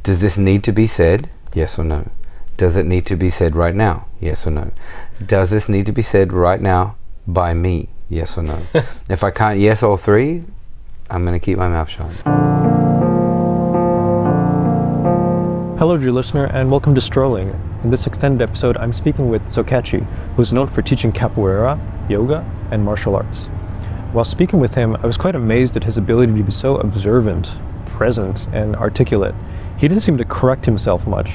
Does this need to be said? Yes or no? Does it need to be said right now? Yes or no? Does this need to be said right now by me? Yes or no? If I can't yes all three, I'm going to keep my mouth shut. Hello dear listener, and welcome to Strolling. In this extended episode, I'm speaking with Sokachi, who's known for teaching capoeira, yoga, and martial arts. While speaking with him, I was quite amazed at his ability to be so observant, present, and articulate. He didn't seem to correct himself much,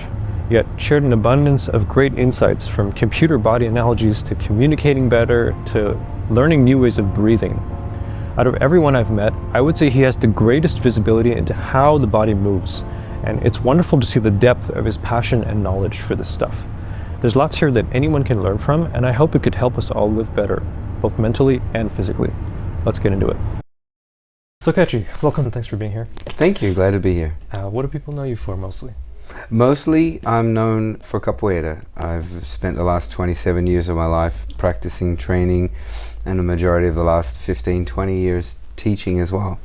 yet shared an abundance of great insights, from computer body analogies to communicating better to learning new ways of breathing. Out of everyone I've met, I would say he has the greatest visibility into how the body moves, and it's wonderful to see the depth of his passion and knowledge for this stuff. There's lots here that anyone can learn from, and I hope it could help us all live better, both mentally and physically. Let's get into it. Sokachi, welcome and thanks for being here. Thank you, glad to be here. What do people know you for mostly? Mostly, I'm known for capoeira. I've spent the last 27 years of my life practicing, training, and a majority of the last 15, 20 years teaching as well.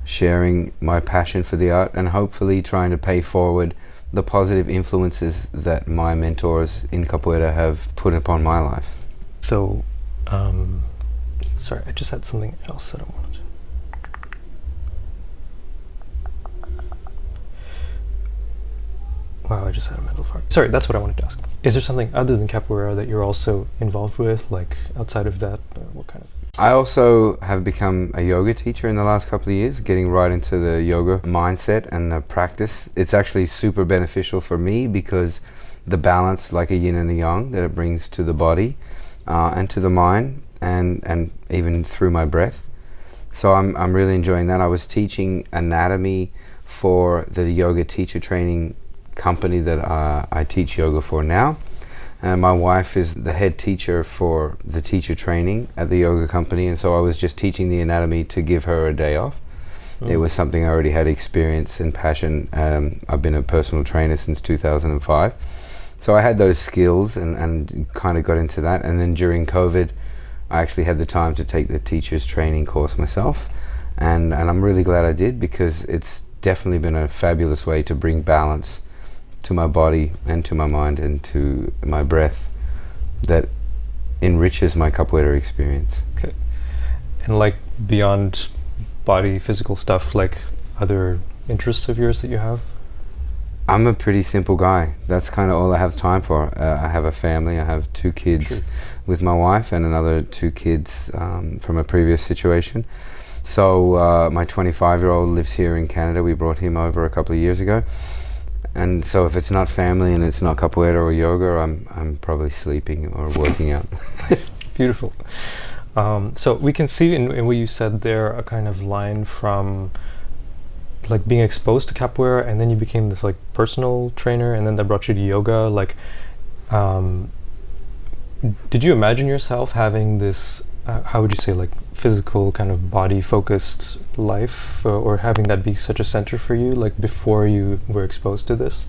Sharing my passion for the art and hopefully trying to pay forward the positive influences that my mentors in capoeira have put upon my life. So, sorry, I just had something else that I wanted to... Wow, I just had a mental fart. Sorry, that's what I wanted to ask. Is there something other than capoeira that you're also involved with, like outside of that? What kind of... I also have become a yoga teacher in the last couple of years, getting right into the yoga mindset and the practice. It's actually super beneficial for me because the balance, like a yin and a yang, that it brings to the body and to the mind and even through my breath. So I'm really enjoying that. I was teaching anatomy for the yoga teacher training company that I teach yoga for now. And my wife is the head teacher for the teacher training at the yoga company, and so I was just teaching the anatomy to give her a day off. It was something I already had experience and passion. I've been a personal trainer since 2005. So I had those skills and kind of got into that. And then during COVID, I actually had the time to take the teacher's training course myself. And I'm really glad I did, because it's definitely been a fabulous way to bring balance to my body and to my mind and to my breath that enriches my capoeira experience. Okay. And like beyond body physical stuff, like other interests of yours that you have? I'm a pretty simple guy. That's kind of all I have time for. I have a family. I have 2 kids with my wife and another 2 kids from a previous situation. So my 25-year-old lives here in Canada. We brought him over a couple of years ago. And so if it's not family and it's not capoeira or yoga, I'm probably sleeping or working out. Nice. Beautiful. So we can see in what you said there a kind of line from like being exposed to capoeira, and then you became this like personal trainer, and then that brought you to yoga. Like, did you imagine yourself having this, how would you say, like physical kind of body focused life, or having that be such a center for you, like before you were exposed to this?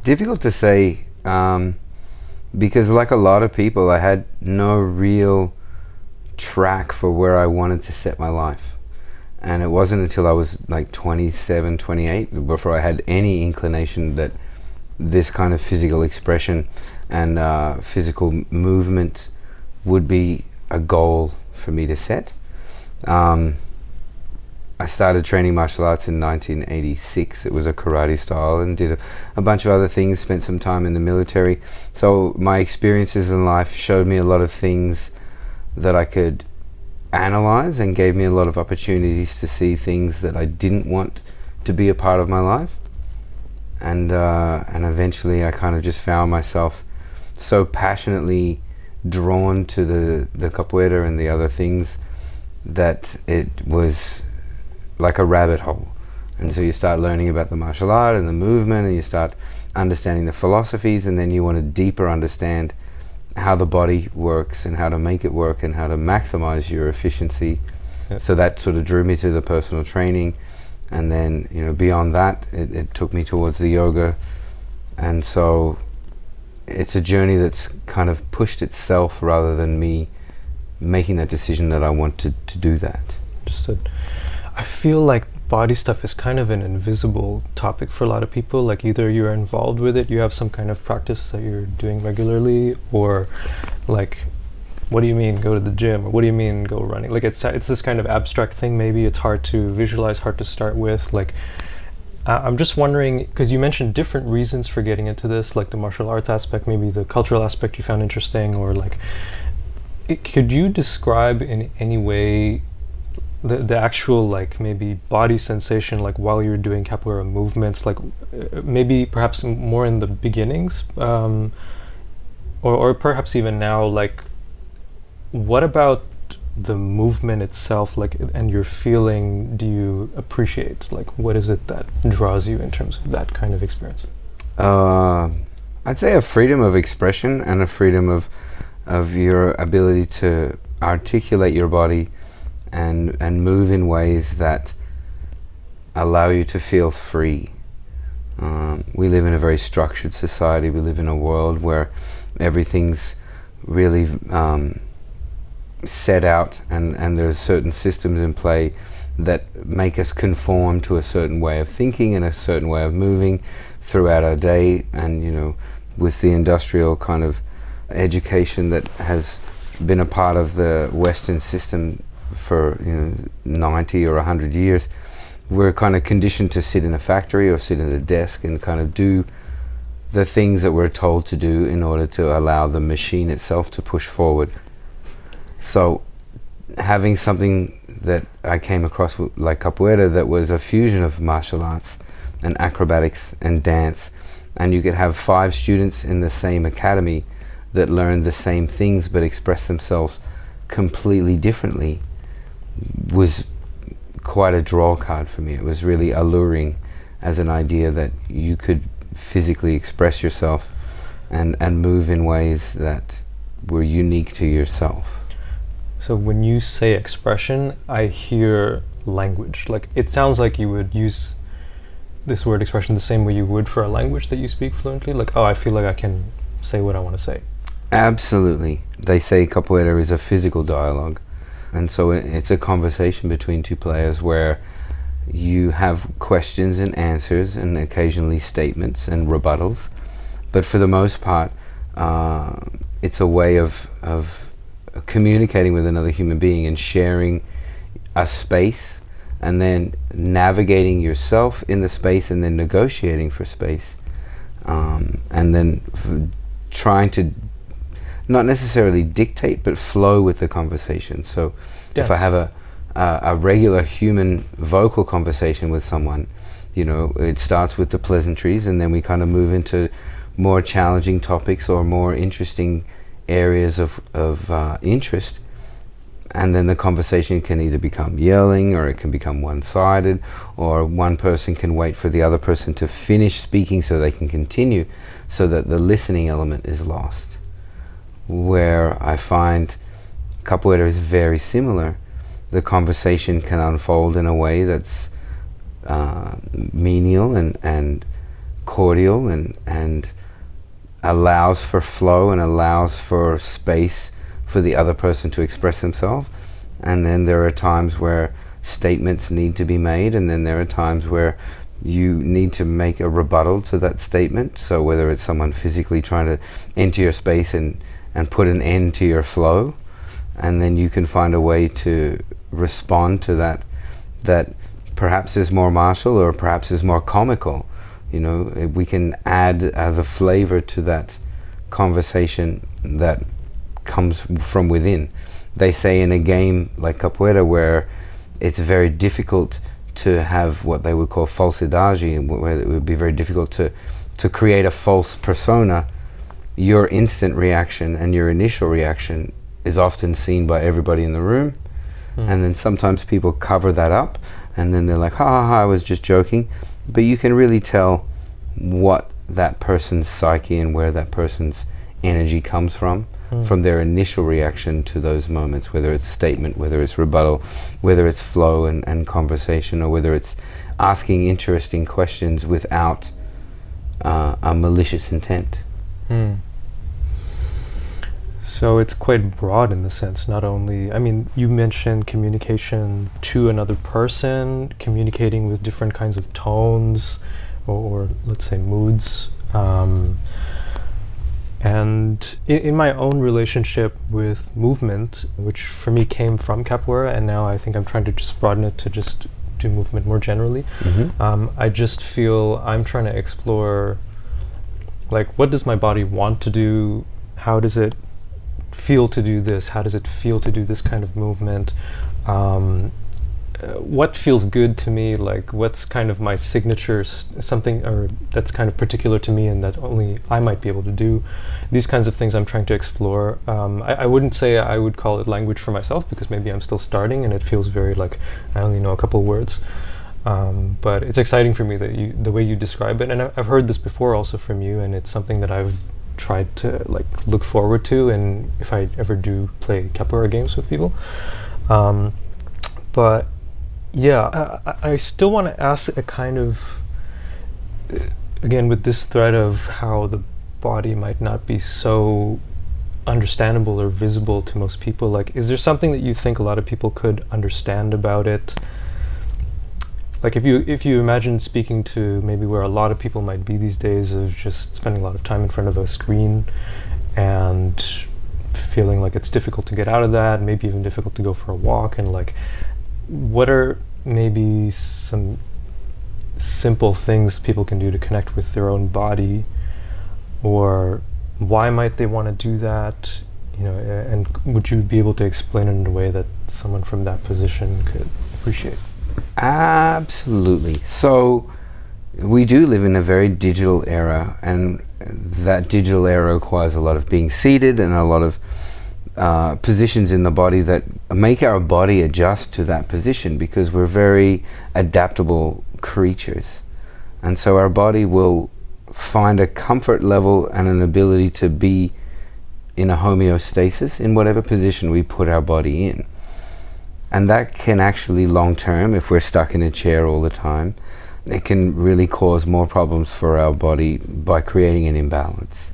Difficult to say, because like a lot of people, I had no real track for where I wanted to set my life. And it wasn't until I was like 27, 28 before I had any inclination that this kind of physical expression and physical movement would be a goal for me to set. I started training martial arts in 1986. It was a karate style, and did a bunch of other things, spent some time in the military. So my experiences in life showed me a lot of things that I could analyze, and gave me a lot of opportunities to see things that I didn't want to be a part of my life. And eventually I kind of just found myself so passionately drawn to the capoeira and the other things that it was like a rabbit hole. And so you start learning about the martial art and the movement, and you start understanding the philosophies, and then you want to deeper understand how the body works and how to make it work and how to maximize your efficiency. So that sort of drew me to the personal training, and then, you know, beyond that it took me towards the yoga. And so it's a journey that's kind of pushed itself rather than me making that decision that I wanted to do that. Understood. I feel like body stuff is kind of an invisible topic for a lot of people. Like either you're involved with it, you have some kind of practice that you're doing regularly, or like, what do you mean go to the gym, or what do you mean go running? Like it's this kind of abstract thing. Maybe it's hard to visualize, hard to start with. Like I'm just wondering, because you mentioned different reasons for getting into this, like the martial arts aspect, maybe the cultural aspect you found interesting, or like, could you describe in any way the actual, like, maybe body sensation, like while you're doing capoeira movements, like maybe perhaps more in the beginnings, or perhaps even now, like what about the movement itself, like, and your feeling, do you appreciate? Like, what is it that draws you in terms of that kind of experience? I'd say a freedom of expression and a freedom of your ability to articulate your body and move in ways that allow you to feel free. We live in a very structured society. We live in a world where everything's really set out, and there's certain systems in play that make us conform to a certain way of thinking and a certain way of moving throughout our day. And you know, with the industrial kind of education that has been a part of the Western system for 90 or 100 years, we're kind of conditioned to sit in a factory or sit at a desk and kind of do the things that we're told to do in order to allow the machine itself to push forward. So having something that I came across like capoeira, that was a fusion of martial arts and acrobatics and dance, and you could have 5 students in the same academy that learned the same things but express themselves completely differently, was quite a draw card for me. It was really alluring as an idea that you could physically express yourself and move in ways that were unique to yourself. So when you say expression, I hear language. Like it sounds like you would use this word expression the same way you would for a language that you speak fluently. Like, oh, I feel like I can say what I want to say. Absolutely. They say capoeira is a physical dialogue. And so it's a conversation between 2 players where you have questions and answers and occasionally statements and rebuttals. But for the most part, it's a way of communicating with another human being and sharing a space, and then navigating yourself in the space, and then negotiating for space, and then trying to not necessarily dictate but flow with the conversation. So yes. If I have a regular human vocal conversation with someone, it starts with the pleasantries, and then we kind of move into more challenging topics or more interesting areas of interest, and then the conversation can either become yelling, or it can become one-sided, or one person can wait for the other person to finish speaking so they can continue, so that the listening element is lost. Where I find capoeira is very similar. The conversation can unfold in a way that's menial and cordial and allows for flow and allows for space for the other person to express themselves. And then there are times where statements need to be made, and then there are times where you need to make a rebuttal to that statement. So whether it's someone physically trying to enter your space and put an end to your flow, and then you can find a way to respond to that perhaps is more martial or perhaps is more comical. We can add the flavor to that conversation that comes from within. They say in a game like capoeira, where it's very difficult to have what they would call falsidade, where it would be very difficult to create a false persona, your instant reaction and your initial reaction is often seen by everybody in the room. And then sometimes people cover that up, and then they're like, ha ha ha, I was just joking. But you can really tell what that person's psyche and where that person's energy comes from their initial reaction to those moments, whether it's statement, whether it's rebuttal, whether it's flow and conversation, or whether it's asking interesting questions without a malicious intent. So it's quite broad in the sense, not only, I mean, you mentioned communication to another person, communicating with different kinds of tones, or let's say moods. And in my own relationship with movement, which for me came from capoeira, and now I think I'm trying to just broaden it to just do movement more generally, I just feel I'm trying to explore, like, what does my body want to do? How does it feel to do this? How does it feel to do this kind of movement? What feels good to me? Like, what's kind of my signature, something or that's kind of particular to me and that only I might be able to do? These kinds of things I'm trying to explore. I wouldn't say I would call it language for myself, because maybe I'm still starting and it feels very like I only know a couple words. But it's exciting for me that the way you describe it, and I've heard this before also from you, and it's something that I've tried to like look forward to, and if I ever do play capoeira games with people. But yeah, I still want to ask a kind of, again, with this thread of how the body might not be so understandable or visible to most people. Like, is there something that you think a lot of people could understand about it? Like, if you imagine speaking to maybe where a lot of people might be these days, of just spending a lot of time in front of a screen and feeling like it's difficult to get out of that, maybe even difficult to go for a walk, and like, what are maybe some simple things people can do to connect with their own body, or why might they want to do that? You know, and would you be able to explain it in a way that someone from that position could appreciate? Absolutely. So we do live in a very digital era, and that digital era requires a lot of being seated and a lot of positions in the body that make our body adjust to that position, because we're very adaptable creatures. And so our body will find a comfort level and an ability to be in a homeostasis in whatever position we put our body in. And that can actually, long term, if we're stuck in a chair all the time, it can really cause more problems for our body by creating an imbalance.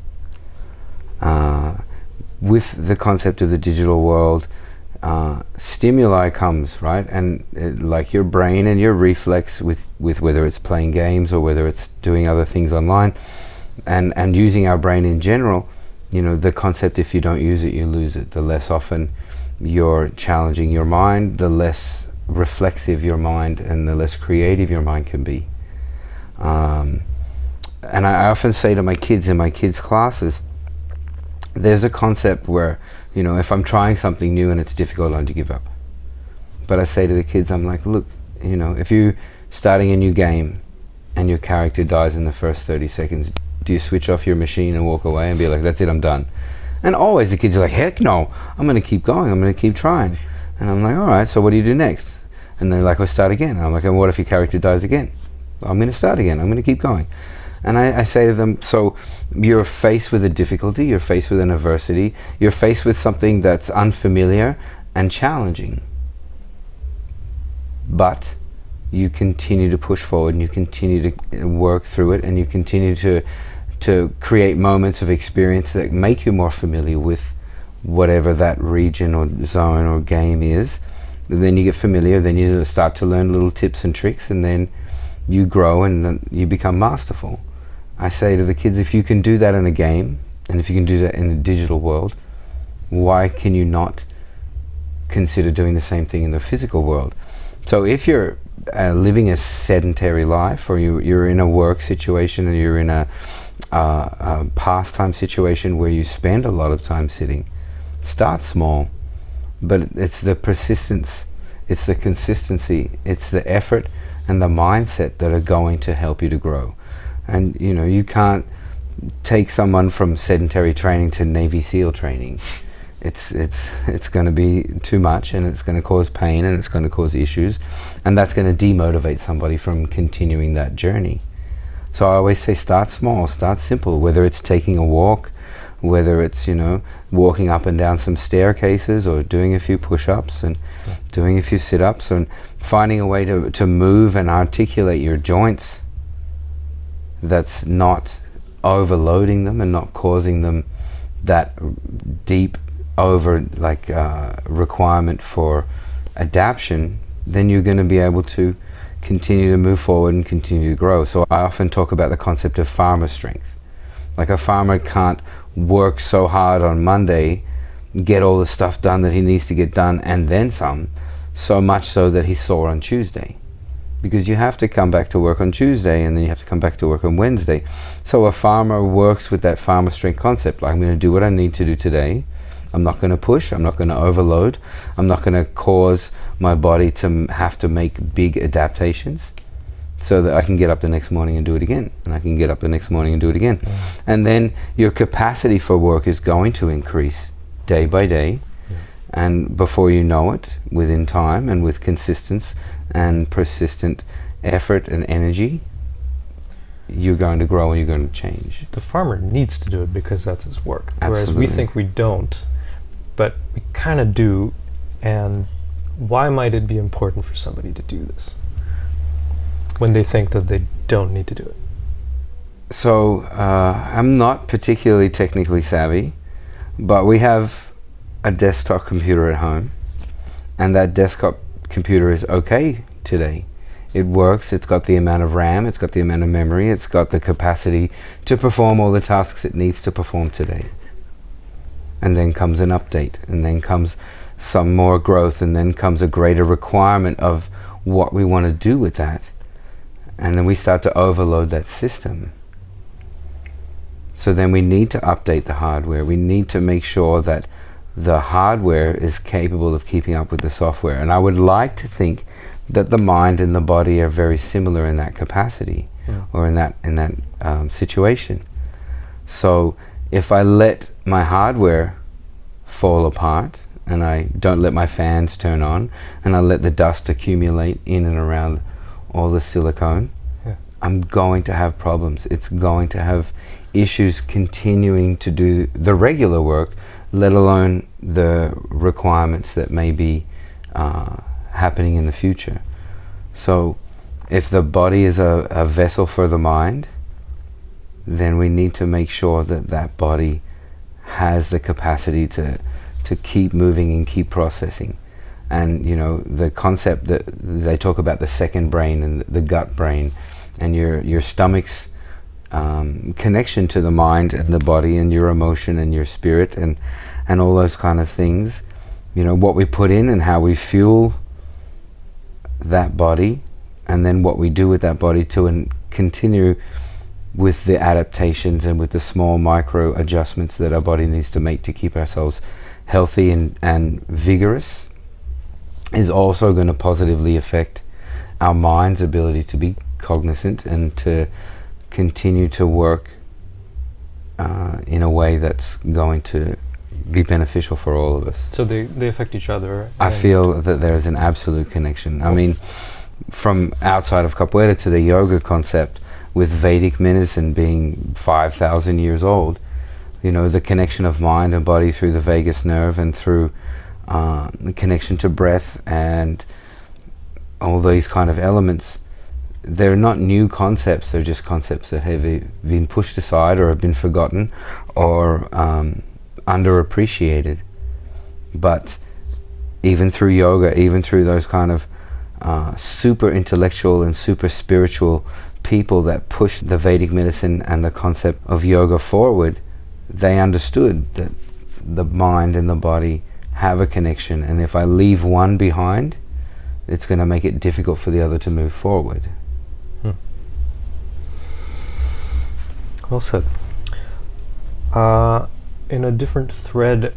With the concept of the digital world, stimuli comes, right? And like your brain and your reflex with whether it's playing games or whether it's doing other things online, and using our brain in general, you know, the concept, if you don't use it, you lose it. The less often you're challenging your mind, the less reflexive your mind and the less creative your mind can be. And I often say to my kids in my kids' classes, there's a concept where, you know, if I'm trying something new and it's difficult, I don't give up. But I say to the kids, I'm like, look, you know, if you're starting a new game and your character dies in the first 30 seconds, do you switch off your machine and walk away and be like, that's it, I'm done? And always the kids are like, heck no, I'm going to keep going, I'm going to keep trying. And I'm like, all right, so what do you do next? And they're like, we'll start again. And I'm like, and what if your character dies again? Well, I'm going to start again, I'm going to keep going. And I say to them, so you're faced with a difficulty, you're faced with an adversity, you're faced with something that's unfamiliar and challenging. But you continue to push forward, and you continue to work through it, and you continue to create moments of experience that make you more familiar with whatever that region or zone or game is. And then you get familiar, then you start to learn little tips and tricks, and then you grow and then you become masterful. I say to the kids, if you can do that in a game, and if you can do that in the digital world, why can you not consider doing the same thing in the physical world? So if you're living a sedentary life, or you're in a work situation, or you're in a pastime situation where you spend a lot of time sitting, start small. But it's the persistence, it's the consistency, it's the effort and the mindset that are going to help you to grow. And you know, you can't take someone from sedentary training to Navy SEAL training. It's going to be too much, and it's going to cause pain, and it's going to cause issues, and that's going to demotivate somebody from continuing that journey. So I always say, start small, start simple, whether it's taking a walk, whether it's, you know, walking up and down some staircases, or doing a few push-ups and doing a few sit-ups, and finding a way to move and articulate your joints that's not overloading them and not causing them that deep over requirement for adaptation, then you're going to be able to continue to move forward and continue to grow. So I often talk about the concept of farmer strength. Like a farmer can't work so hard on Monday, get all the stuff done that he needs to get done and then some, so much so that he's sore on Tuesday. Because you have to come back to work on Tuesday and then you have to come back to work on Wednesday. So a farmer works with that farmer strength concept. Like, I'm going to do what I need to do today. I'm not going to push, I'm not going to overload, I'm not going to cause my body to have to make big adaptations, so that I can get up the next morning and do it again, and I can get up the next morning and do it again. And then your capacity for work is going to increase day by day, and before you know it, within time and with consistency and persistent effort and energy, you're going to grow and you're going to change. The farmer needs to do it because that's his work. Absolutely. Whereas we think we don't, but we kind of do. And why might it be important for somebody to do this when they think that they don't need to do it? So I'm not particularly technically savvy, but we have a desktop computer at home, and that desktop computer is okay today. It works, it's got the amount of RAM, it's got the amount of memory, it's got the capacity to perform all the tasks it needs to perform today. And then comes an update, and then comes some more growth, and then comes a greater requirement of what we want to do with that. And then we start to overload that system. So then we need to update the hardware. We need to make sure that the hardware is capable of keeping up with the software. And I would like to think that the mind and the body are very similar in that capacity, or in that situation. So if I let my hardware fall apart, and I don't let my fans turn on, and I let the dust accumulate in and around all the silicone, I'm going to have problems. It's going to have issues continuing to do the regular work, let alone the requirements that may be happening in the future. So if the body is a vessel for the mind, then we need to make sure that that body has the capacity to keep moving and keep processing. And the concept that they talk about, the second brain and the gut brain, and your stomach's connection to the mind and the body and your emotion and your spirit and all those kind of things, what we put in and how we fuel that body, and then what we do with that body to continue with the adaptations and with the small micro adjustments that our body needs to make to keep ourselves healthy and vigorous, is also going to positively affect our mind's ability to be cognizant and to continue to work in a way that's going to be beneficial for all of us. So they affect each other. I feel that there is an absolute connection. I mean, from outside of capoeira to the yoga concept, with Vedic medicine being 5,000 years old, the connection of mind and body through the vagus nerve and through the connection to breath and all these kind of elements, they're not new concepts, they're just concepts that have been pushed aside or have been forgotten or underappreciated. But even through yoga, even through those kind of super intellectual and super spiritual people that pushed the Vedic medicine and the concept of yoga forward, they understood that the mind and the body have a connection, and if I leave one behind, it's going to make it difficult for the other to move forward. Well said. In a different thread,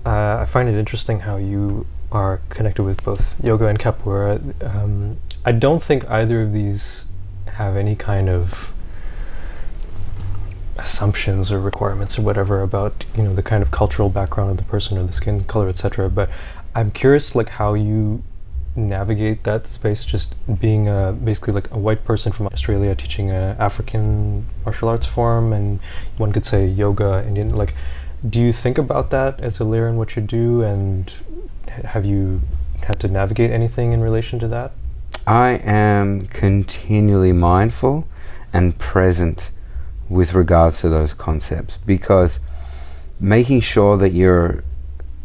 I find it interesting how you are connected with both yoga and capoeira. I don't think either of these have any kind of assumptions or requirements or whatever about the kind of cultural background of the person or the skin color, etc. But I'm curious, how you navigate that space, just being basically a white person from Australia teaching a African martial arts form, and one could say yoga Indian. Do you think about that as a layer in what you do, and have you had to navigate anything in relation to that? I am continually mindful and present with regards to those concepts, because making sure that you're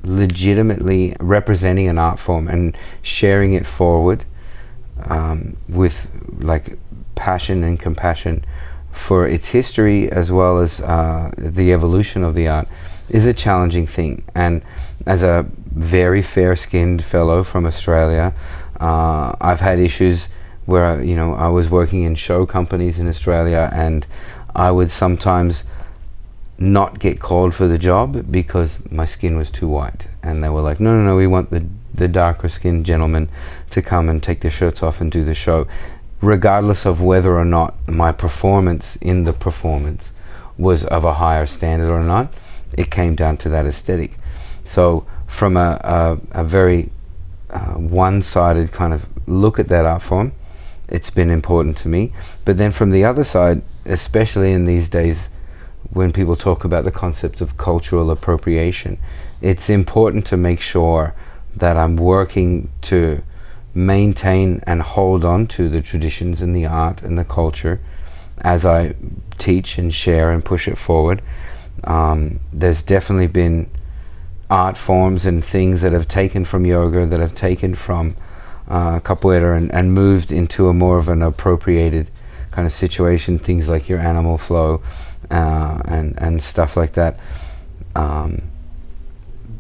legitimately representing an art form and sharing it forward with like passion and compassion for its history as well as the evolution of the art is a challenging thing. And as a very fair-skinned fellow from Australia, I've had issues where I was working in show companies in Australia, and I would sometimes not get called for the job because my skin was too white, and they were like, no, we want the darker skinned gentlemen to come and take their shirts off and do the show, regardless of whether or not my performance in the performance was of a higher standard or not. It came down to that aesthetic. So from a very one-sided kind of look at that art form, it's been important to me. But then from the other side, especially in these days when people talk about the concept of cultural appropriation, it's important to make sure that I'm working to maintain and hold on to the traditions and the art and the culture as I teach and share and push it forward. There's definitely been art forms and things that have taken from yoga, that have taken from capoeira and moved into a more of an appropriated kind of situation, things like your animal flow and stuff like that.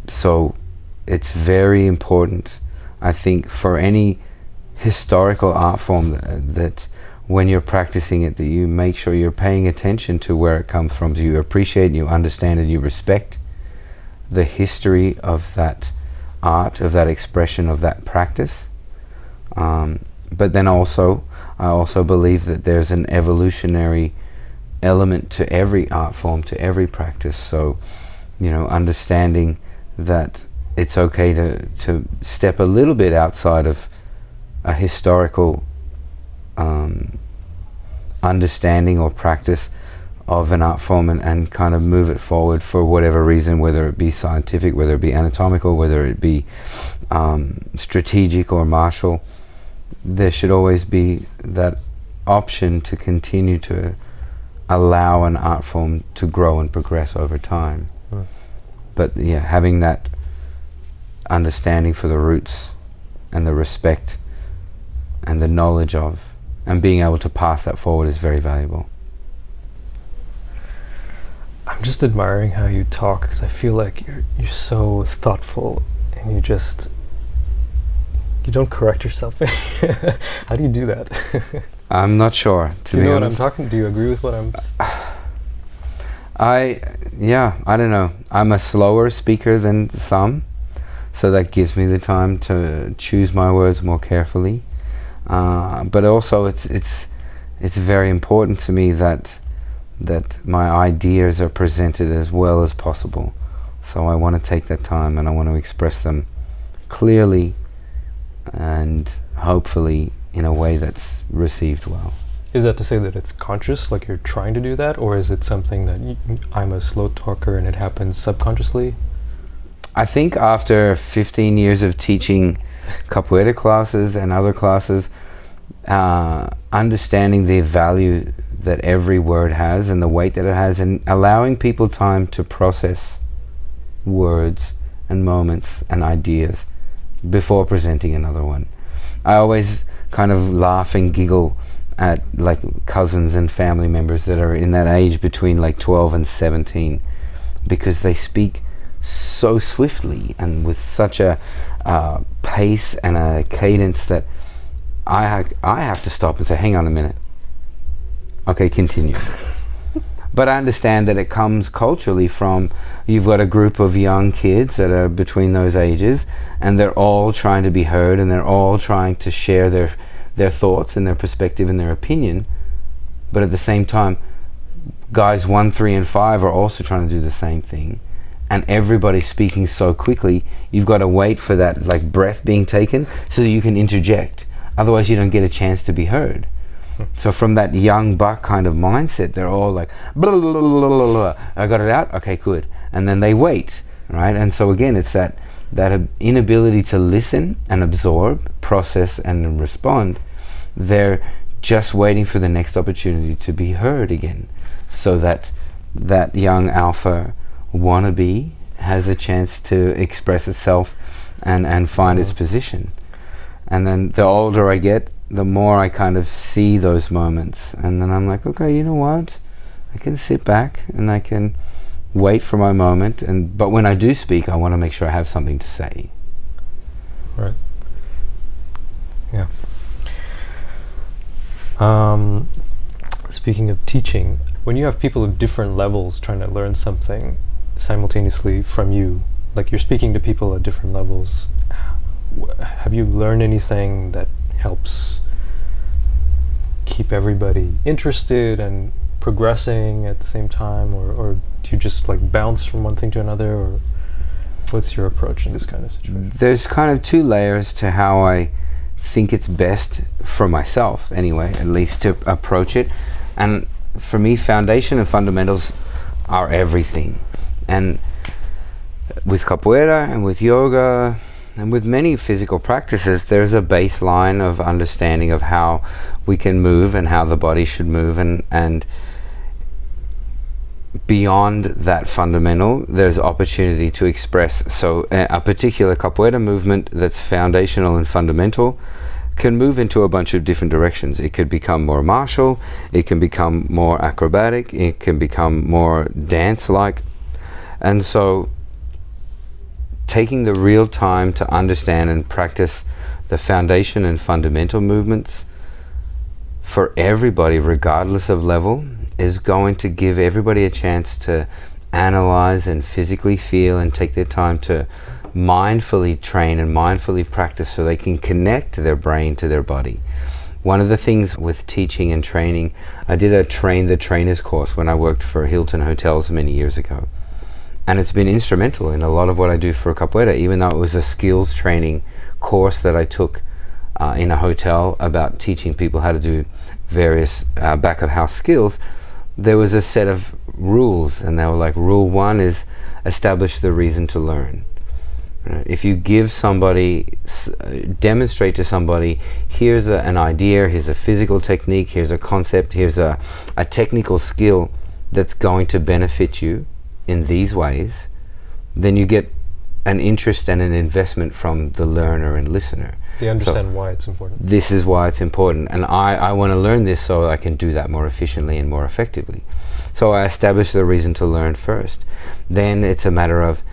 So it's very important, I think, for any historical art form that when you're practicing it, that you make sure you're paying attention to where it comes from, so you appreciate, you understand, and you respect the history of that art, of that expression, of that practice. But then also, I also believe that there's an evolutionary element to every art form, to every practice. So, understanding that it's okay to step a little bit outside of a historical understanding or practice of an art form and kind of move it forward for whatever reason, whether it be scientific, whether it be anatomical, whether it be strategic or martial. There should always be that option to continue to allow an art form to grow and progress over time. But yeah, having that understanding for the roots and the respect and the knowledge of and being able to pass that forward is very valuable. I'm just admiring how you talk, because I feel like you're so thoughtful, and you don't correct yourself. How do you do that? I'm not sure, to be honest. Do you know what I'm talking? Do you agree with what I'm I don't know. I'm a slower speaker than some, so that gives me the time to choose my words more carefully. But also it's very important to me that my ideas are presented as well as possible. So I want to take that time and I want to express them clearly and hopefully in a way that's received well. Is that to say that it's conscious, like you're trying to do that, or is it something that I'm a slow talker and it happens subconsciously? I think after 15 years of teaching capoeira classes and other classes, understanding the value that every word has and the weight that it has, and allowing people time to process words and moments and ideas before presenting another one. I always kind of laugh and giggle at like cousins and family members that are in that age between like 12 and 17, because they speak so swiftly and with such a pace and a cadence that I have to stop and say, hang on a minute. Okay, continue. But I understand that it comes culturally from, you've got a group of young kids that are between those ages, and they're all trying to be heard, and they're all trying to share their thoughts and their perspective and their opinion. But at the same time, guys 1, 3, and 5 are also trying to do the same thing. And everybody's speaking so quickly, you've got to wait for that like breath being taken so that you can interject. Otherwise you don't get a chance to be heard. So from that young buck kind of mindset, they're all like, blah, blah, blah, blah, blah, blah. I got it out? Okay, good. And then they wait, right? And so again, it's that inability to listen and absorb, process and respond. They're just waiting for the next opportunity to be heard again, so that young alpha wannabe has a chance to express itself and find its position. And then the older I get, the more I kind of see those moments, and then I'm like, okay, you know what, I can sit back and I can wait for my moment, but when I do speak, I want to make sure I have something to say. Right. Yeah. Speaking of teaching, when you have people of different levels trying to learn something simultaneously from you, like you're speaking to people at different levels, have you learned anything that helps keep everybody interested and progressing at the same time, or do you just like bounce from one thing to another, or what's your approach in this kind of situation? There's kind of two layers to how I think it's best for myself, anyway, at least to approach it. And for me, foundation and fundamentals are everything. And with capoeira and with yoga and with many physical practices, there's a baseline of understanding of how we can move and how the body should move, and beyond that fundamental, there's opportunity to express. So a particular capoeira movement that's foundational and fundamental can move into a bunch of different directions. It could become more martial, it can become more acrobatic, it can become more dance-like. And so taking the real time to understand and practice the foundation and fundamental movements for everybody, regardless of level, is going to give everybody a chance to analyze and physically feel and take their time to mindfully train and mindfully practice so they can connect their brain to their body. One of the things with teaching and training, I did a train the trainers course when I worked for Hilton Hotels many years ago. And it's been instrumental in a lot of what I do for capoeira, even though it was a skills training course that I took in a hotel about teaching people how to do various back of house skills. There was a set of rules, and they were like, rule 1 is establish the reason to learn. If you give somebody, demonstrate to somebody, here's an idea, here's a physical technique, here's a concept, here's a technical skill that's going to benefit you in these ways, then you get an interest and an investment from the learner and listener. They understand why it's important. This is why it's important, and I want to learn this so I can do that more efficiently and more effectively. So I establish the reason to learn first. Then it's a matter of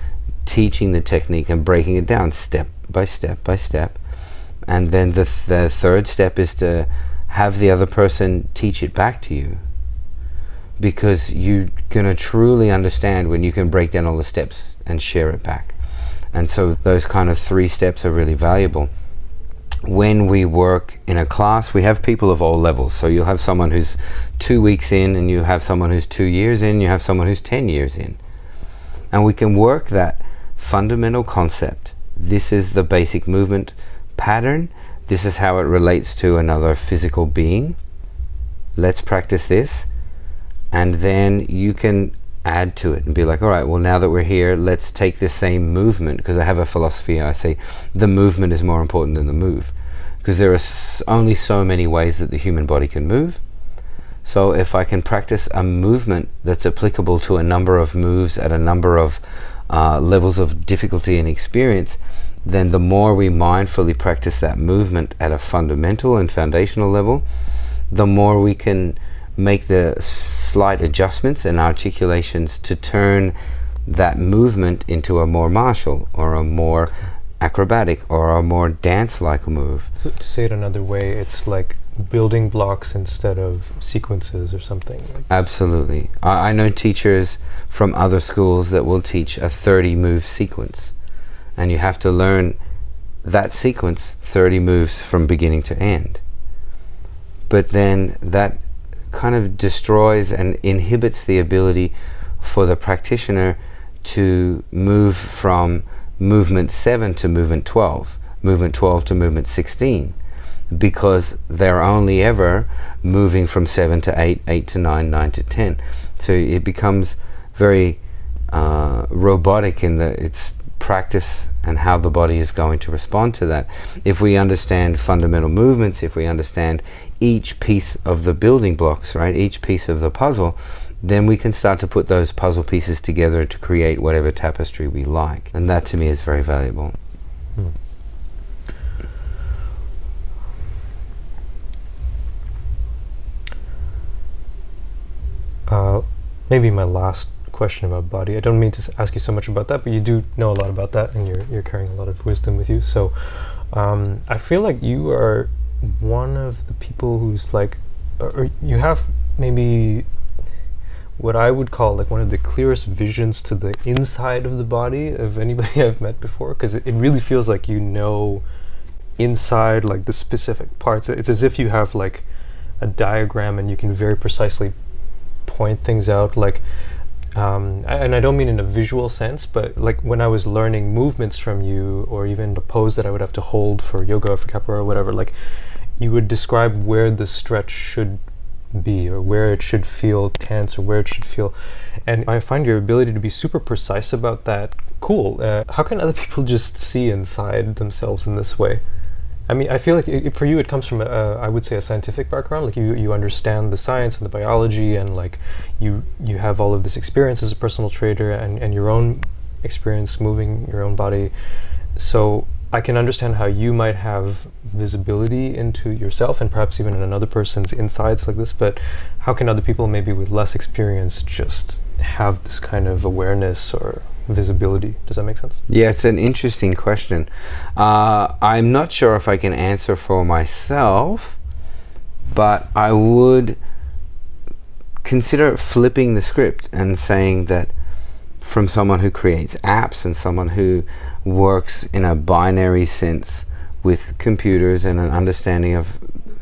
teaching the technique and breaking it down step by step by step. And then the third step is to have the other person teach it back to you, because you're going to truly understand when you can break down all the steps and share it back. And so those kind of 3 steps are really valuable. When we work in a class, we have people of all levels. So you'll have someone who's 2 weeks in, and you have someone who's 2 years in, you have someone who's 10 years in. And we can work that fundamental concept. This is the basic movement pattern. This is how it relates to another physical being. Let's practice this. And then you can add to it and be like, all right, well, now that we're here, let's take this same movement, because I have a philosophy. I say the movement is more important than the move, because there are only so many ways that the human body can move. So if I can practice a movement that's applicable to a number of moves at a number of levels of difficulty and experience, then the more we mindfully practice that movement at a fundamental and foundational level, the more we can make the slight adjustments and articulations to turn that movement into a more martial or a more acrobatic or a more dance-like move. So to say it another way, it's like building blocks instead of sequences or something like this. Absolutely. I know teachers from other schools that will teach a 30-move sequence, and you have to learn that sequence 30 moves from beginning to end. But then that kind of destroys and inhibits the ability for the practitioner to move from movement 7 to movement 12, movement 12 to movement 16, because they're only ever moving from 7 to 8, 8 to 9, 9 to 10. So it becomes very robotic in its practice and how the body is going to respond to that. If we understand fundamental movements, if we understand each piece of the building blocks, right, each piece of the puzzle, then we can start to put those puzzle pieces together to create whatever tapestry we like. And that to me is very valuable. Maybe my last question about body. I don't mean to ask you so much about that, but you do know a lot about that, and you're carrying a lot of wisdom with you. So I feel like you are one of the people who's like, or you have maybe what I would call like one of the clearest visions to the inside of the body of anybody I've met before, because it really feels like you know inside like the specific parts. It's as if you have like a diagram and you can very precisely point things out, like and I don't mean in a visual sense, but like when I was learning movements from you, or even the pose that I would have to hold for yoga or for capoeira or whatever, like you would describe where the stretch should be, or where it should feel tense, or where it should feel, and I find your ability to be super precise about that cool. How can other people just see inside themselves in this way? I mean, I feel like for you it comes from I would say a scientific background. Like you understand the science and the biology, and like you have all of this experience as a personal trainer, and your own experience moving your own body. So I can understand how you might have visibility into yourself and perhaps even in another person's insides like this, but how can other people maybe with less experience just have this kind of awareness or visibility? Does that make sense? Yeah, it's an interesting question. I'm not sure if I can answer for myself, but I would consider flipping the script and saying that from someone who creates apps and someone who works in a binary sense with computers and an understanding of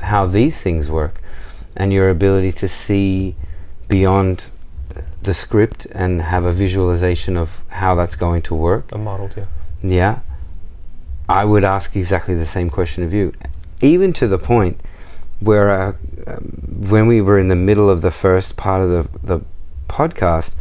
how these things work, and your ability to see beyond the script and have a visualization of how that's going to work. A model, yeah. Yeah. I would ask exactly the same question of you. Even to the point where when we were in the middle of the first part of the podcast,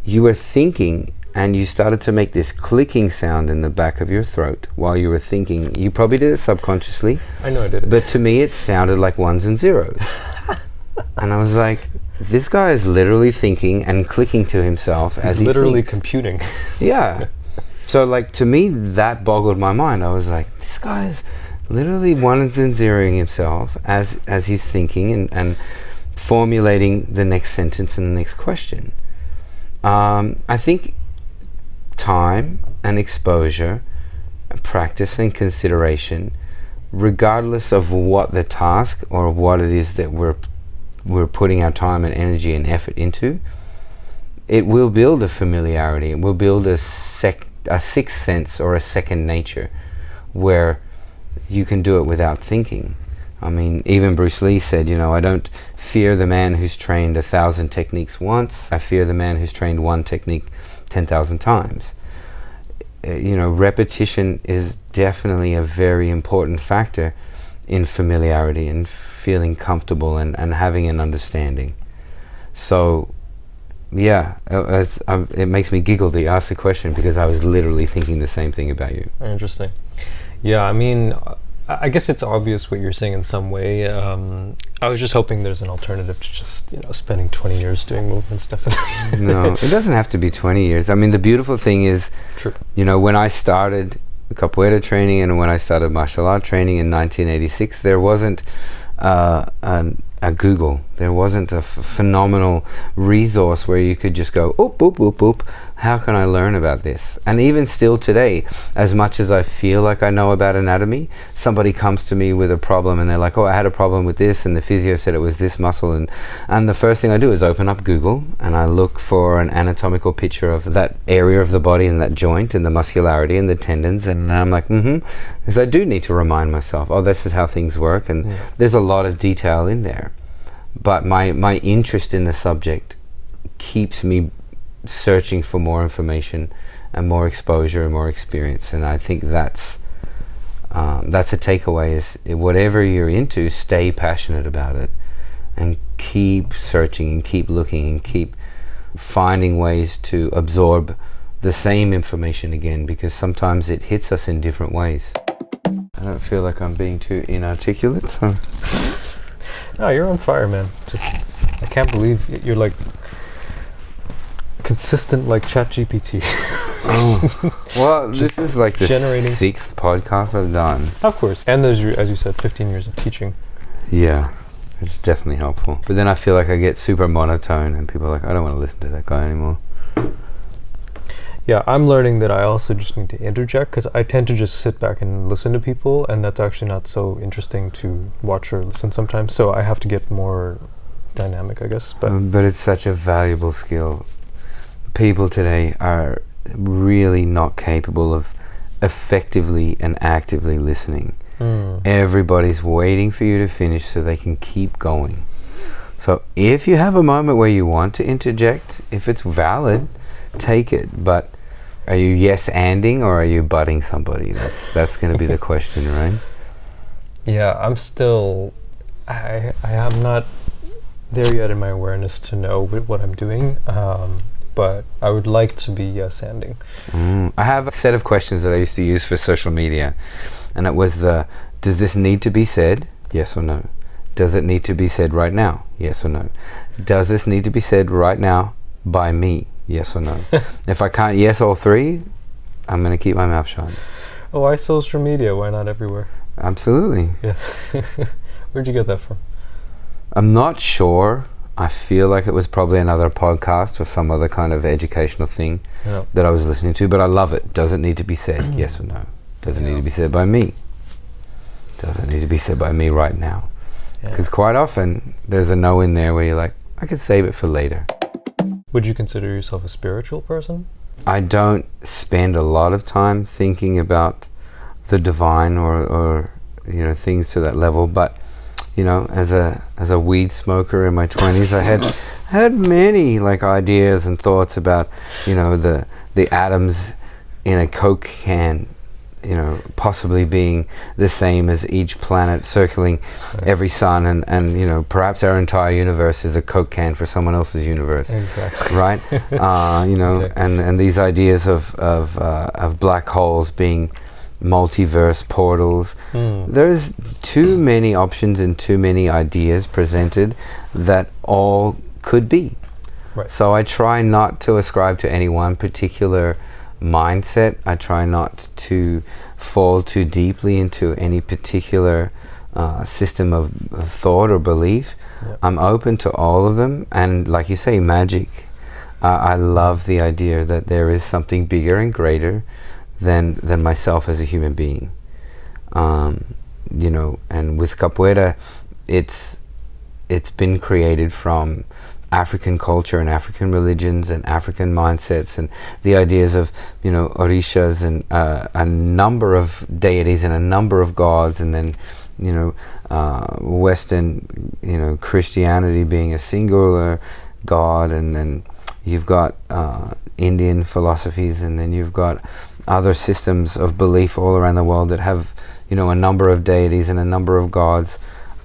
you were thinking and you started to make this clicking sound in the back of your throat while you were thinking. You probably did it subconsciously. I know I did it. But to me it sounded like ones and zeros. And I was like, this guy is literally thinking and clicking to himself as he literally thinks. computing. Yeah. So like to me that boggled my mind. I was like, this guy is literally ones and zeroing himself as he's thinking and formulating the next sentence and the next question. I think time and exposure, and practice and consideration, regardless of what the task or what it is that we're putting our time and energy and effort into, it will build a familiarity. It will build a sixth sense or a second nature where you can do it without thinking. I mean, even Bruce Lee said, I don't fear the man who's trained 1,000 techniques once. I fear the man who's trained one technique 10,000 times. Repetition is definitely a very important factor in familiarity and feeling comfortable and having an understanding. So, yeah, it makes me giggle to ask the question because I was literally thinking the same thing about you. Interesting. Yeah, I mean, I guess it's obvious what you're saying in some way. I was just hoping there's an alternative to just, spending 20 years doing movements, definitely. No, it doesn't have to be 20 years. I mean, the beautiful thing is, true. When I started capoeira training and when I started martial art training in 1986, there wasn't a Google. There wasn't a phenomenal resource where you could just go, oop, oop, oop, oop. How can I learn about this? And even still today, as much as I feel like I know about anatomy, somebody comes to me with a problem and they're like, oh, I had a problem with this and the physio said it was this muscle. And the first thing I do is open up Google and I look for an anatomical picture of that area of the body and that joint and the muscularity and the tendons. And I'm like, because I do need to remind myself, oh, this is how things work. And there's a lot of detail in there. But my interest in the subject keeps me searching for more information and more exposure and more experience, and I think that's a takeaway, is whatever you're into, stay passionate about it and keep searching and keep looking and keep finding ways to absorb the same information again, because sometimes it hits us in different ways. I don't feel like I'm being too inarticulate, so No, you're on fire, man. I can't believe you're like consistent like ChatGPT. Oh. Well, this is like the generating 6th podcast I've done. Of course. And there's your, as you said, 15 years of teaching. Yeah, it's definitely helpful. But then I feel like I get super monotone and people are like, I don't want to listen to that guy anymore. Yeah, I'm learning that I also just need to interject, because I tend to just sit back and listen to people, and that's actually not so interesting to watch or listen sometimes. So I have to get more dynamic, I guess. But it's such a valuable skill. People today are really not capable of effectively and actively listening. Everybody's waiting for you to finish so they can keep going. So if you have a moment where you want to interject, if it's valid, take it. But are you yes-anding or are you butting somebody? That's going to be the question, right? Yeah, I'm still... I am not there yet in my awareness to know what I'm doing, but I would like to be yes-anding. I have a set of questions that I used to use for social media, and it was does this need to be said? Yes or no? Does it need to be said right now? Yes or no? Does this need to be said right now by me? Yes or no? If I can't yes all three, I'm going to keep my mouth shut. Oh, why social media? Why not everywhere? Absolutely. Yeah. Where'd you get that from? I'm not sure. I feel like it was probably another podcast or some other kind of educational thing that I was listening to, but I love it. Does it need to be said? Yes or no? Does it need to be said by me? Does it need to be said by me right now? Because quite often there's a no in there where you're like, I could save it for later. Would you consider yourself a spiritual person? I don't spend a lot of time thinking about the divine or things to that level, but as a weed smoker in my 20s, I had many like ideas and thoughts about the atoms in a Coke can, possibly being the same as each planet circling every sun, and perhaps our entire universe is a Coke can for someone else's universe. Exactly. Right? Okay. and these ideas of black holes being multiverse portals. There's too many options and too many ideas presented that all could be. Right. So I try not to ascribe to any one particular mindset. I try not to fall too deeply into any particular system of thought or belief. Yep. I'm open to all of them, and like you say, magic. I love the idea that there is something bigger and greater than myself as a human being. And with capoeira, it's been created from African culture and African religions and African mindsets, and the ideas of orishas and a number of deities and a number of gods, and then Western Christianity being a singular god, and then you've got Indian philosophies, and then you've got other systems of belief all around the world that have a number of deities and a number of gods.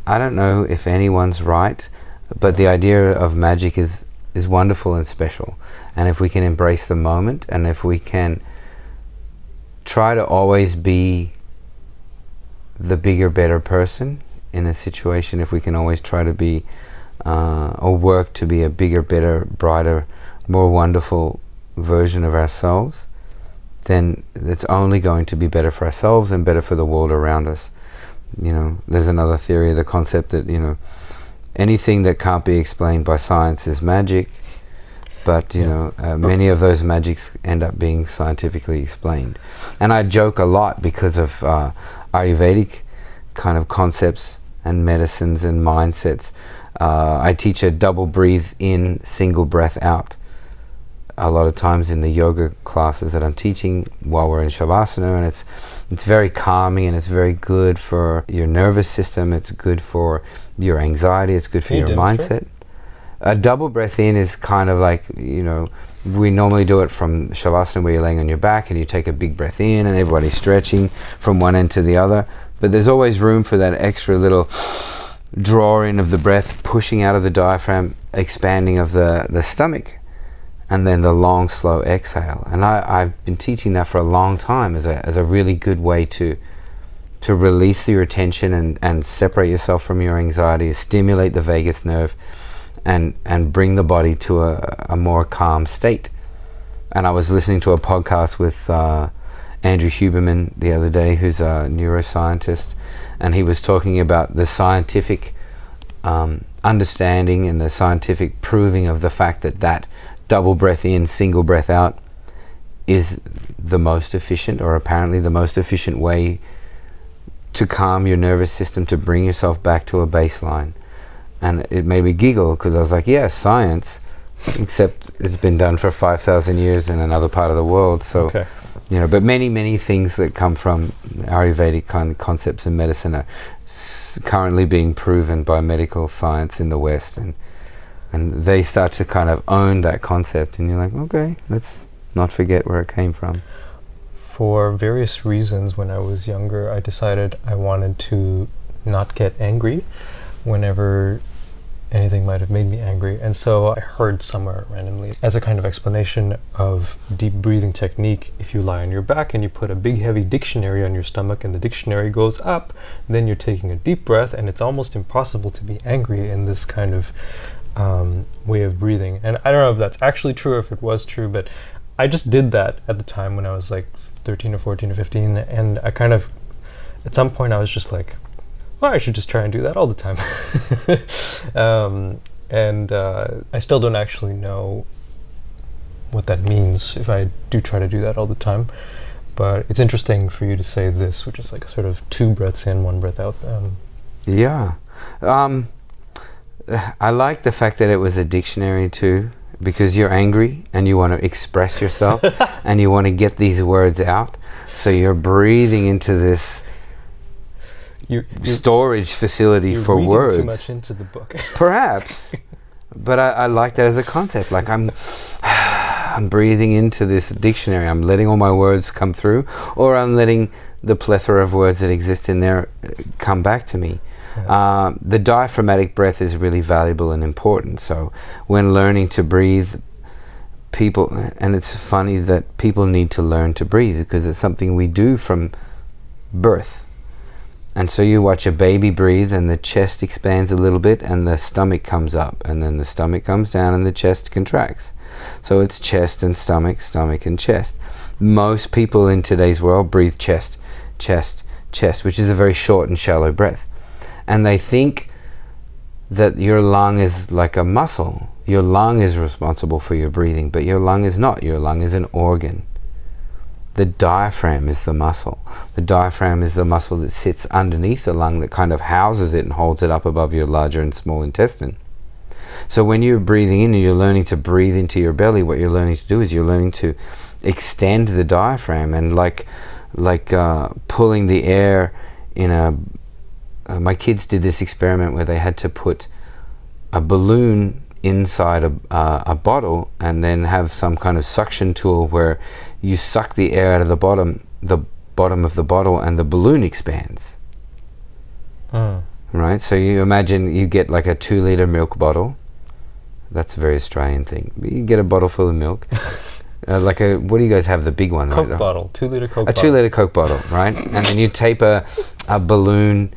I don't know if anyone's right, but the idea of magic is wonderful and special. And if we can embrace the moment, and if we can try to always be the bigger, better person in a situation, if we can always try to be or work to be a bigger, better, brighter, more wonderful version of ourselves, then it's only going to be better for ourselves and better for the world around us. There's another theory, the concept that anything that can't be explained by science is magic, but many of those magics end up being scientifically explained. And I joke a lot because of Ayurvedic kind of concepts and medicines and mindsets. I teach a double breathe in, single breath out. A lot of times in the yoga classes that I'm teaching while we're in Shavasana, and it's very calming, and it's very good for your nervous system, it's good for your anxiety, it's good for your mindset. A double breath in is kind of like, we normally do it from Shavasana where you're laying on your back and you take a big breath in and everybody's stretching from one end to the other, but there's always room for that extra little draw in of the breath, pushing out of the diaphragm, expanding of the stomach, and then the long, slow exhale. And I've been teaching that for a long time as a really good way to release your attention and separate yourself from your anxiety, stimulate the vagus nerve, and bring the body to a more calm state. And I was listening to a podcast with Andrew Huberman the other day, who's a neuroscientist, and he was talking about the scientific understanding and the scientific proving of the fact that double breath in, single breath out is the most efficient, or apparently the most efficient way to calm your nervous system, to bring yourself back to a baseline. And it made me giggle, because I was like, yeah, science, except it's been done for 5,000 years in another part of the world. So, Okay. but many things that come from Ayurvedic kind of concepts in medicine are currently being proven by medical science in the West, and they start to kind of own that concept, and you're like, okay, let's not forget where it came from. For various reasons, when I was younger, I decided I wanted to not get angry whenever anything might have made me angry. And so I heard somewhere randomly, as a kind of explanation of deep breathing technique, if you lie on your back and you put a big heavy dictionary on your stomach and the dictionary goes up, then you're taking a deep breath, and it's almost impossible to be angry in this kind of way of breathing. And I don't know if that's actually true or if it was true, but I just did that at the time when I was like 13 or 14 or 15, and I kind of, at some point I was just like, well, I should just try and do that all the time. I still don't actually know what that means if I do try to do that all the time, but it's interesting for you to say this, which is like sort of 2 breaths in, 1 breath out. I like the fact that it was a dictionary too, because you're angry and you want to express yourself and you want to get these words out, so you're breathing into this storage facility for words. Too much into the book. Perhaps, but I like that as a concept. Like I'm breathing into this dictionary. I'm letting all my words come through, or I'm letting the plethora of words that exist in there come back to me. Yeah. The diaphragmatic breath is really valuable and important. So when learning to breathe, and it's funny that people need to learn to breathe, because it's something we do from birth. And so you watch a baby breathe, and the chest expands a little bit and the stomach comes up, and then the stomach comes down and the chest contracts. So it's chest and stomach, stomach and chest. Most people in today's world breathe chest, chest, chest, which is a very short and shallow breath. And they think that your lung is like a muscle. Your lung is responsible for your breathing, but your lung is not. Your lung is an organ. The diaphragm is the muscle. The diaphragm is the muscle that sits underneath the lung, that kind of houses it and holds it up above your larger and small intestine. So when you're breathing in and you're learning to breathe into your belly, what you're learning to do is you're learning to extend the diaphragm, and like pulling the air in a... my kids did this experiment where they had to put a balloon inside a bottle, and then have some kind of suction tool where you suck the air out of the bottom of the bottle, and the balloon expands. Right? So you imagine you get like a 2-liter milk bottle. That's a very Australian thing. You get a bottle full of milk. What do you guys have, the big one? Coke right? bottle, 2-liter Coke bottle. A 2-liter Coke bottle, right? And then you tape a balloon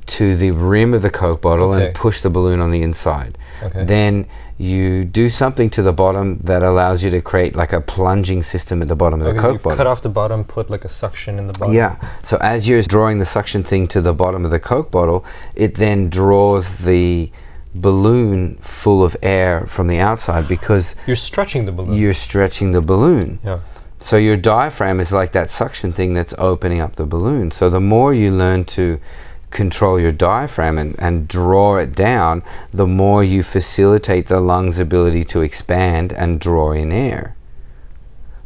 to the rim of the Coke bottle, okay, and push the balloon on the inside. Okay. Then you do something to the bottom that allows you to create like a plunging system at the bottom of the Coke bottle. Cut off the bottom, put like a suction in the bottom. Yeah. So as you're drawing the suction thing to the bottom of the Coke bottle, it then draws the balloon full of air from the outside, because you're stretching the balloon. You're stretching the balloon. Yeah. So your diaphragm is like that suction thing that's opening up the balloon. So the more you learn to control your diaphragm and draw it down, the more you facilitate the lungs' ability to expand and draw in air.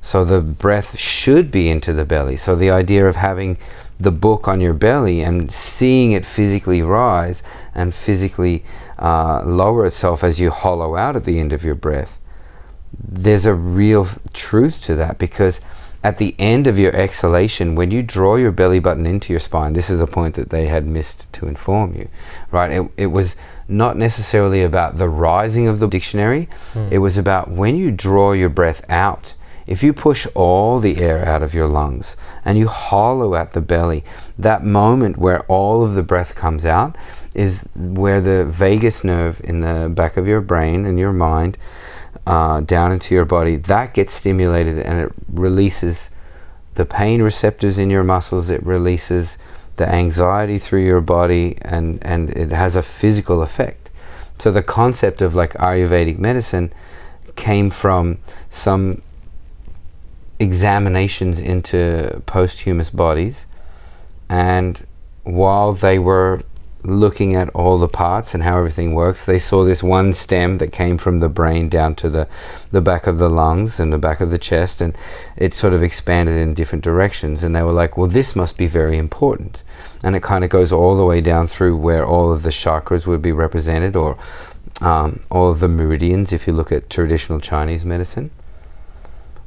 So the breath should be into the belly. So the idea of having the book on your belly and seeing it physically rise and physically lower itself as you hollow out at the end of your breath, there's a real truth to that, because at the end of your exhalation, when you draw your belly button into your spine, this is a point that they had missed to inform you, right? It was not necessarily about the rising of the dictionary. It was about when you draw your breath out If you push all the air out of your lungs and you hollow out the belly, that moment where all of the breath comes out is where the vagus nerve in the back of your brain and your mind down into your body, that gets stimulated, and it releases the pain receptors in your muscles, it releases the anxiety through your body, and it has a physical effect. So the concept of like Ayurvedic medicine came from some examinations into posthumous bodies, and while they were looking at all the parts and how everything works, they saw this one stem that came from the brain down to the back of the lungs and the back of the chest, and it sort of expanded in different directions, and they were like, well, this must be very important. And it kind of goes all the way down through where all of the chakras would be represented, or all of the meridians if you look at traditional Chinese medicine.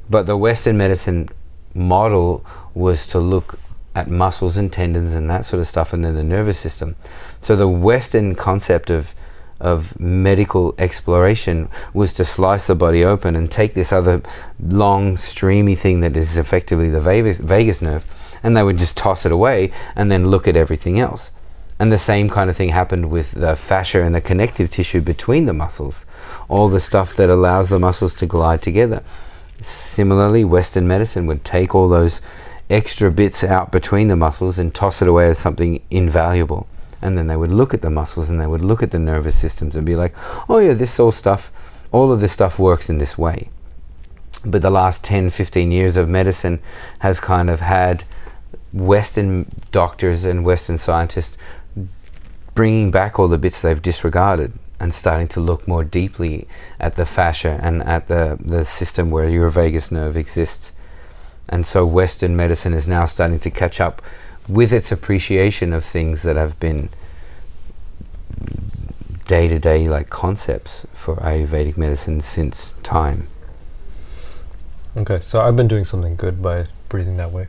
But the Western medicine model was to look at muscles and tendons and that sort of stuff, and then the nervous system. So the Western concept of medical exploration was to slice the body open and take this other long streamy thing that is effectively the vagus nerve, and they would just toss it away and then look at everything else. And the same kind of thing happened with the fascia and the connective tissue between the muscles, all the stuff that allows the muscles to glide together. Similarly, Western medicine would take all those extra bits out between the muscles and toss it away as something invaluable. And then they would look at the muscles and they would look at the nervous systems and be like, oh yeah, all of this stuff works in this way. But the last 10-15 years of medicine has kind of had Western doctors and Western scientists bringing back all the bits they've disregarded and starting to look more deeply at the fascia and at the system where your vagus nerve exists. And so Western medicine is now starting to catch up with its appreciation of things that have been day-to-day like concepts for Ayurvedic medicine since time. Okay, so I've been doing something good by breathing that way.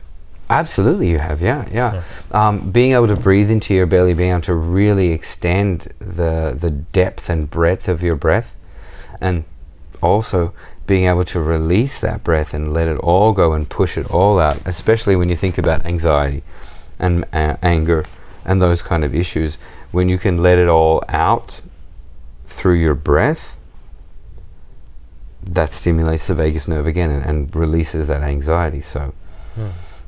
Absolutely you have, yeah. Being able to breathe into your belly, being able to really extend the depth and breadth of your breath, and also being able to release that breath and let it all go and push it all out, especially when you think about anxiety and anger and those kind of issues. When you can let it all out through your breath, that stimulates the vagus nerve again and releases that anxiety. So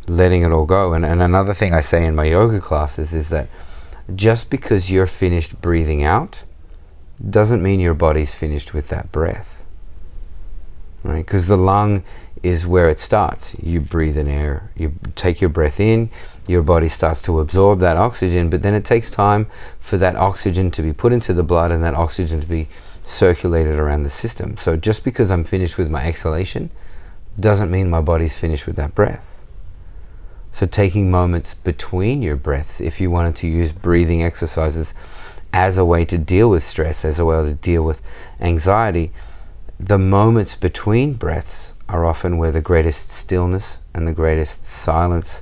letting it all go. And another thing I say in my yoga classes is that just because you're finished breathing out doesn't mean your body's finished with that breath, right? Because the lung is where it starts. You breathe in air, you take your breath in, your body starts to absorb that oxygen, but then it takes time for that oxygen to be put into the blood and that oxygen to be circulated around the system. So just because I'm finished with my exhalation doesn't mean my body's finished with that breath. So taking moments between your breaths, if you wanted to use breathing exercises as a way to deal with stress, as a way to deal with anxiety, the moments between breaths are often where the greatest stillness and the greatest silence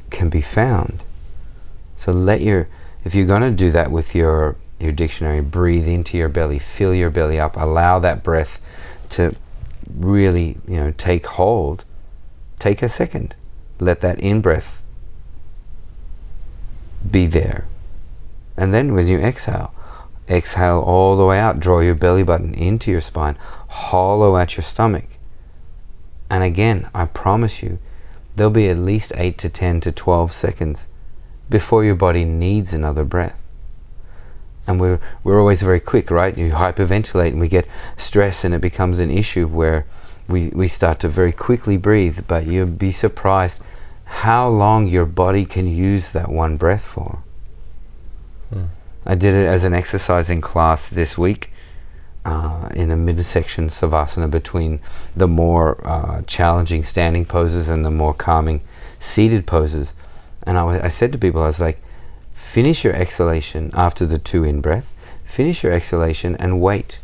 can be found. So if you're going to do that with your dictionary, breathe into your belly, fill your belly up, allow that breath to really, take hold. Take a second. Let that in-breath be there. And then when you exhale all the way out, draw your belly button into your spine, hollow out your stomach. And again, I promise you, there'll be at least 8 to 10 to 12 seconds before your body needs another breath. And we're always very quick, right? You hyperventilate and we get stress and it becomes an issue where we start to very quickly breathe, but you'll be surprised how long your body can use that one breath for. I did it as an exercise in class this week in a midsection savasana between the more challenging standing poses and the more calming seated poses. And I said to people, I was like, finish your exhalation after the 2 in-breath, finish your exhalation and wait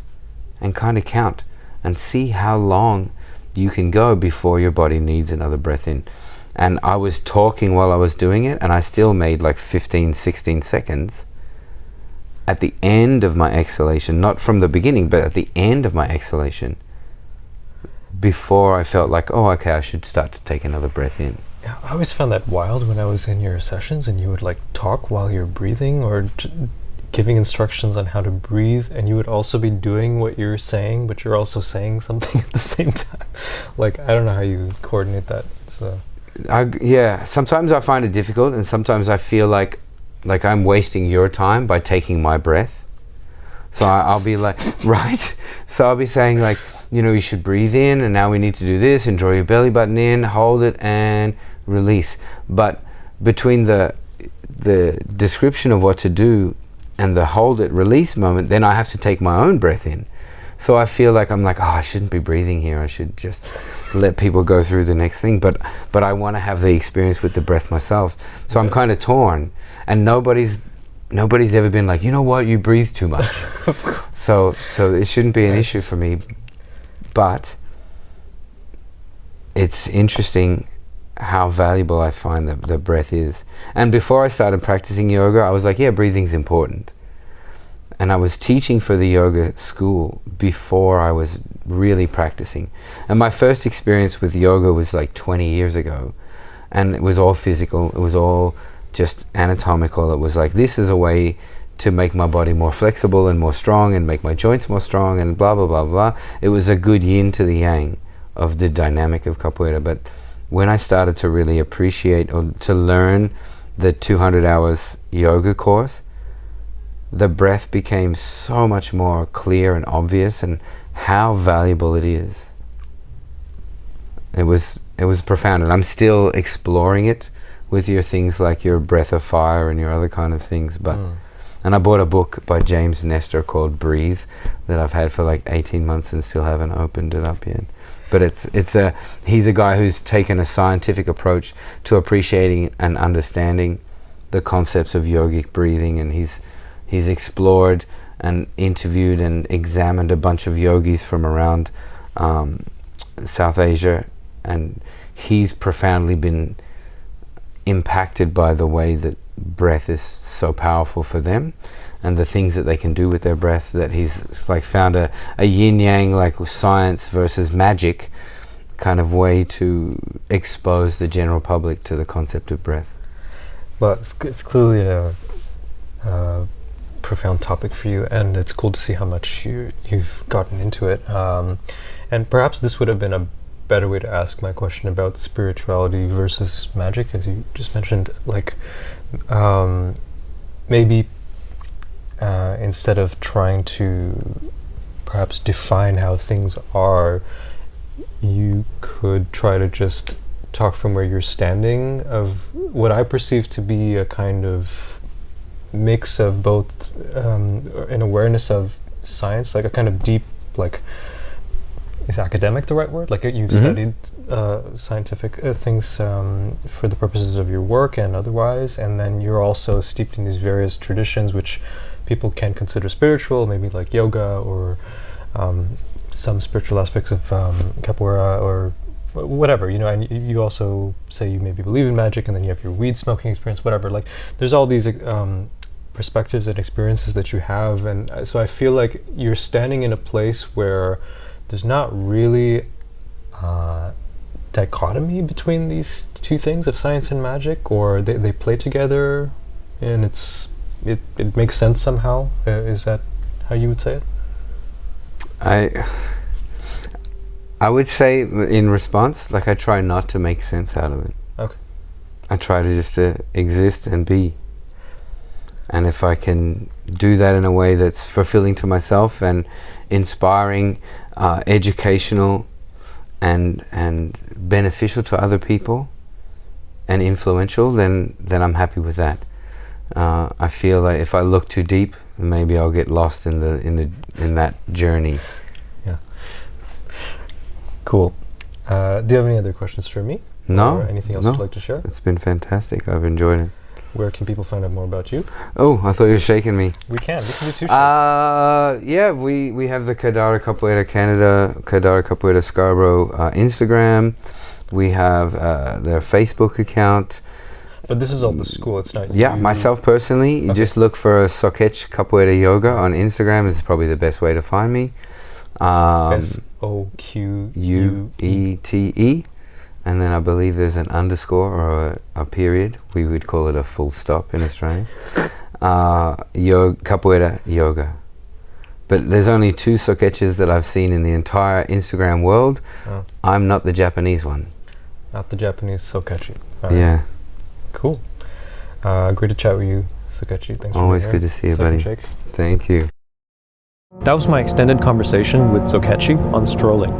and kind of count and see how long you can go before your body needs another breath in. And I was talking while I was doing it, and I still made like 15-16 seconds at the end of my exhalation, not from the beginning, but at the end of my exhalation, before I felt like, oh, okay, I should start to take another breath in. Yeah, I always found that wild when I was in your sessions and you would like talk while you're breathing or giving instructions on how to breathe, and you would also be doing what you're saying, but you're also saying something at the same time. Like, I don't know how you coordinate that. So yeah, sometimes I find it difficult, and sometimes I feel like I'm wasting your time by taking my breath. So I'll be like, right? So I'll be saying like, you know, you should breathe in, and now we need to do this, and draw your belly button in, hold it, and release. But between the description of what to do and the hold it, release moment, then I have to take my own breath in. So I feel like I'm like, oh, I shouldn't be breathing here. I should just let people go through the next thing. But I want to have the experience with the breath myself. So I'm kind of torn, and nobody's ever been like, you know what, you breathe too much. So it shouldn't be an issue for me. But it's interesting how valuable I find the breath is. And before I started practicing yoga, I was like, yeah, breathing's important. And I was teaching for the yoga school before I was really practicing. And my first experience with yoga was like 20 years ago. And it was all physical. It was all just anatomical. It was like, this is a way to make my body more flexible and more strong and make my joints more strong and blah, blah, blah, blah. It was a good yin to the yang of the dynamic of capoeira. But when I started to really appreciate or to learn the 200 hours yoga course, the breath became so much more clear and obvious, and how valuable it is. It was profound, and I'm still exploring it with your things like your breath of fire and your other kind of things. But and I bought a book by James Nestor called Breathe that I've had for like 18 months and still haven't opened it up yet. But he's a guy who's taken a scientific approach to appreciating and understanding the concepts of yogic breathing, and he's explored and interviewed and examined a bunch of yogis from around South Asia, and he's profoundly been impacted by the way that breath is so powerful for them and the things that they can do with their breath, that he's like found a yin-yang, like science versus magic kind of way to expose the general public to the concept of breath. Well, it's clearly a profound topic for you, and it's cool to see how much you've gotten into it. And perhaps this would have been a better way to ask my question about spirituality versus magic, as you just mentioned. Like, maybe instead of trying to perhaps define how things are, you could try to just talk from where you're standing of what I perceive to be a kind of mix of both an awareness of science, like a kind of deep, like, is academic the right word? Like you've studied scientific things for the purposes of your work and otherwise, and then you're also steeped in these various traditions which people can consider spiritual, maybe like yoga or some spiritual aspects of capoeira or whatever, you know. And you also say you maybe believe in magic, and then you have your weed smoking experience, whatever. Like, there's all these perspectives and experiences that you have, and so I feel like you're standing in a place where there's not really dichotomy between these two things of science and magic, or they play together, and it makes sense somehow. Is that how you would say it? I would say in response, like, I try not to make sense out of it. Okay. I try to just exist and be. And if I can do that in a way that's fulfilling to myself and inspiring, educational, and beneficial to other people, and influential, then I'm happy with that. I feel like if I look too deep, maybe I'll get lost in that journey. Yeah. Cool. Do you have any other questions for me? No. Or anything else you'd like to share? It's been fantastic. I've enjoyed it. Where can people find out more about you? Oh, I thought you were shaking me. We can do two shakes. Yeah, we have the Kadara Capoeira Canada, Kadara Capoeira Scarborough Instagram. We have their Facebook account. But this is all the school, it's not Yeah, you. myself personally, you just look for Sokech Capoeira Yoga on Instagram. It's probably the best way to find me. Soquete. And then I believe there's an underscore or a period. We would call it a full stop in Australia. Capoeira yoga. But there's only 2 sokeches that I've seen in the entire Instagram world. Oh. I'm not the Japanese one. Not the Japanese Sokechi. Yeah. Cool. Great to chat with you, Sokechi. Thanks for Always being good here. to see you, Second buddy. shake. Thank you. That was my extended conversation with Sokechi on strolling.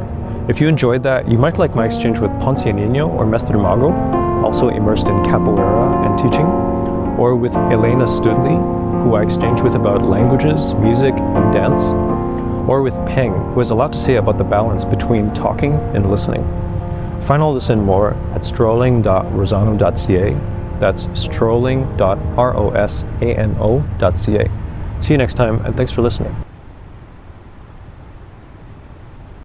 If you enjoyed that, you might like my exchange with Ponce Nino or Mestre Mago, also immersed in capoeira and teaching, or with Elena Studley, who I exchanged with about languages, music, and dance, or with Peng, who has a lot to say about the balance between talking and listening. Find all this and more at strolling.rosano.ca. That's strolling.rosano.ca. See you next time, and thanks for listening.